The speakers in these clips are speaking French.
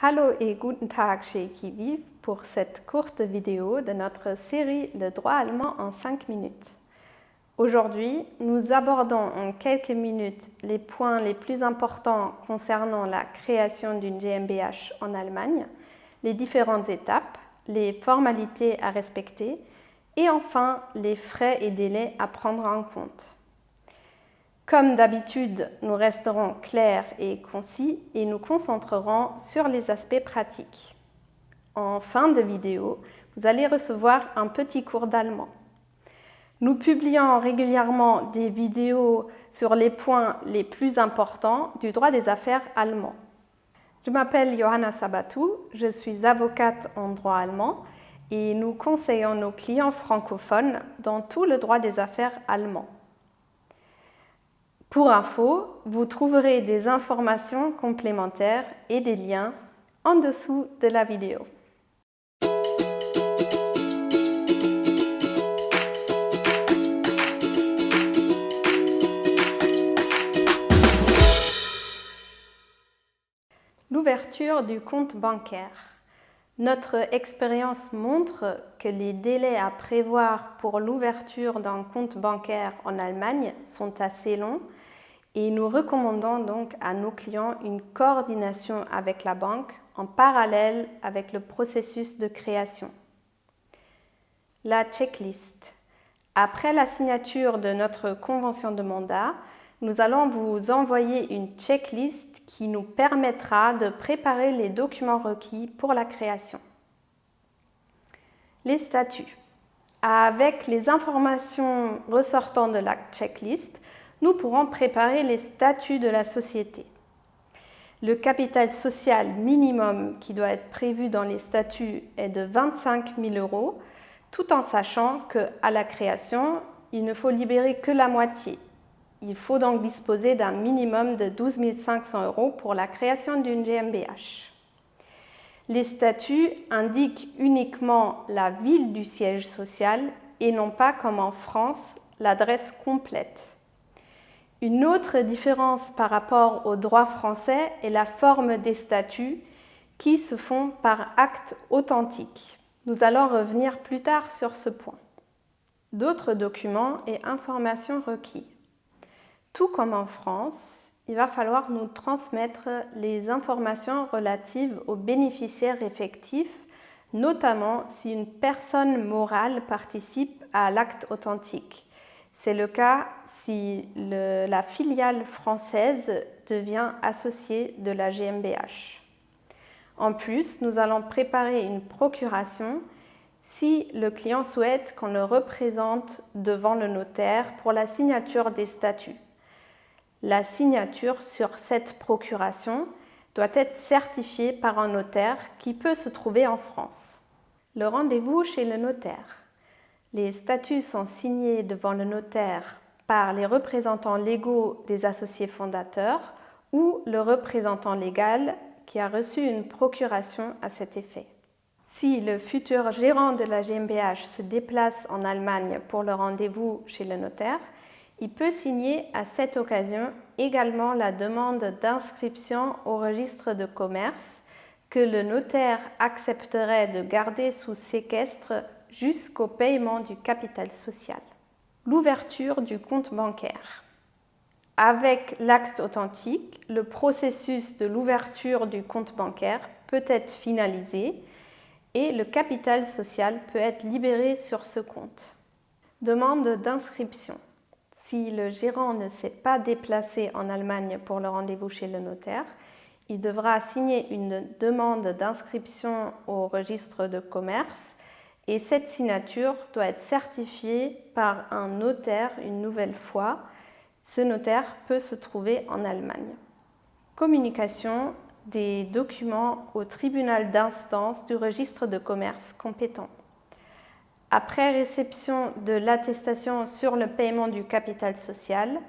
Hallo et guten Tag chez Qui Vive pour cette courte vidéo de notre série Le droit allemand en 5 minutes. Aujourd'hui, nous abordons en quelques minutes les points les plus importants concernant la création d'une GmbH en Allemagne, les différentes étapes, les formalités à respecter et enfin les frais et délais à prendre en compte. Comme d'habitude, nous resterons clairs et concis et nous concentrerons sur les aspects pratiques. En fin de vidéo, vous allez recevoir un petit cours d'allemand. Nous publions régulièrement des vidéos sur les points les plus importants du droit des affaires allemand. Je m'appelle Johanna Sabatou, je suis avocate en droit allemand et nous conseillons nos clients francophones dans tout le droit des affaires allemand. Pour info, vous trouverez des informations complémentaires et des liens en dessous de la vidéo. L'ouverture du compte bancaire. Notre expérience montre que les délais à prévoir pour l'ouverture d'un compte bancaire en Allemagne sont assez longs et nous recommandons donc à nos clients une coordination avec la banque en parallèle avec le processus de création. La checklist. Après la signature de notre convention de mandat, nous allons vous envoyer une checklist qui nous permettra de préparer les documents requis pour la création. Les statuts. Avec les informations ressortant de la checklist, nous pourrons préparer les statuts de la société. Le capital social minimum qui doit être prévu dans les statuts est de 25 000 €, tout en sachant qu'à la création, il ne faut libérer que la moitié. Il faut donc disposer d'un minimum de 12 500 € pour la création d'une GmbH. Les statuts indiquent uniquement la ville du siège social et non pas, comme en France, l'adresse complète. Une autre différence par rapport au droit français est la forme des statuts qui se font par acte authentique. Nous allons revenir plus tard sur ce point. D'autres documents et informations requis. Tout comme en France, il va falloir nous transmettre les informations relatives aux bénéficiaires effectifs, notamment si une personne morale participe à l'acte authentique. C'est le cas si la filiale française devient associée de la GmbH. En plus, nous allons préparer une procuration si le client souhaite qu'on le représente devant le notaire pour la signature des statuts. La signature sur cette procuration doit être certifiée par un notaire qui peut se trouver en France. Le rendez-vous chez le notaire. Les statuts sont signés devant le notaire par les représentants légaux des associés fondateurs ou le représentant légal qui a reçu une procuration à cet effet. Si le futur gérant de la GmbH se déplace en Allemagne pour le rendez-vous chez le notaire, il peut signer à cette occasion également la demande d'inscription au registre de commerce que le notaire accepterait de garder sous séquestre jusqu'au paiement du capital social. L'ouverture du compte bancaire. Avec l'acte authentique, le processus de l'ouverture du compte bancaire peut être finalisé et le capital social peut être libéré sur ce compte. Demande d'inscription. Si le gérant ne s'est pas déplacé en Allemagne pour le rendez-vous chez le notaire, il devra signer une demande d'inscription au registre de commerce et cette signature doit être certifiée par un notaire une nouvelle fois. Ce notaire peut se trouver en Allemagne. Communication des documents au tribunal d'instance du registre de commerce compétent. Après réception de l'attestation sur le paiement du capital social,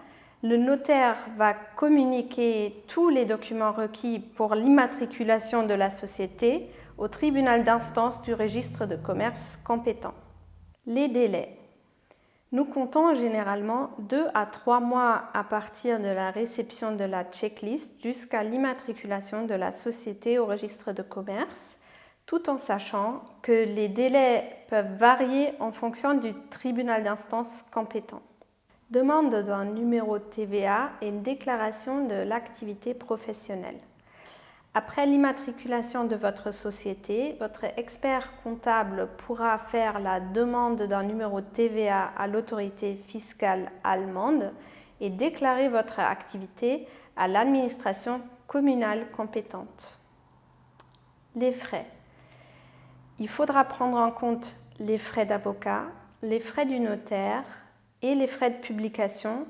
le notaire va communiquer tous les documents requis pour l'immatriculation de la société au tribunal d'instance du registre de commerce compétent. Les délais. Nous comptons généralement 2 à 3 mois à partir de la réception de la checklist jusqu'à l'immatriculation de la société au registre de commerce, tout en sachant que les délais peuvent varier en fonction du tribunal d'instance compétent. Demande d'un numéro de TVA et une déclaration de l'activité professionnelle. Après l'immatriculation de votre société, votre expert comptable pourra faire la demande d'un numéro de TVA à l'autorité fiscale allemande et déclarer votre activité à l'administration communale compétente. Les frais. Il faudra prendre en compte les frais d'avocat, les frais du notaire et les frais de publication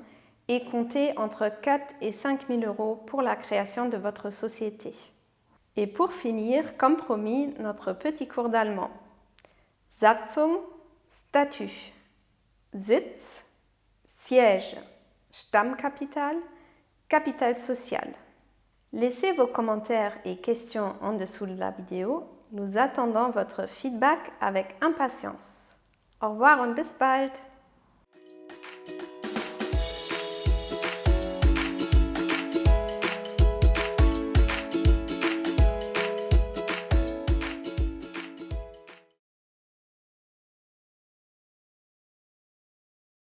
et compter entre 4 et 5 000 € pour la création de votre société. Et pour finir, comme promis, notre petit cours d'allemand. Satzung, statut. Sitz, siège. Stammkapital, capital social. Laissez vos commentaires et questions en dessous de la vidéo. Nous attendons votre feedback avec impatience. Au revoir und bis bald!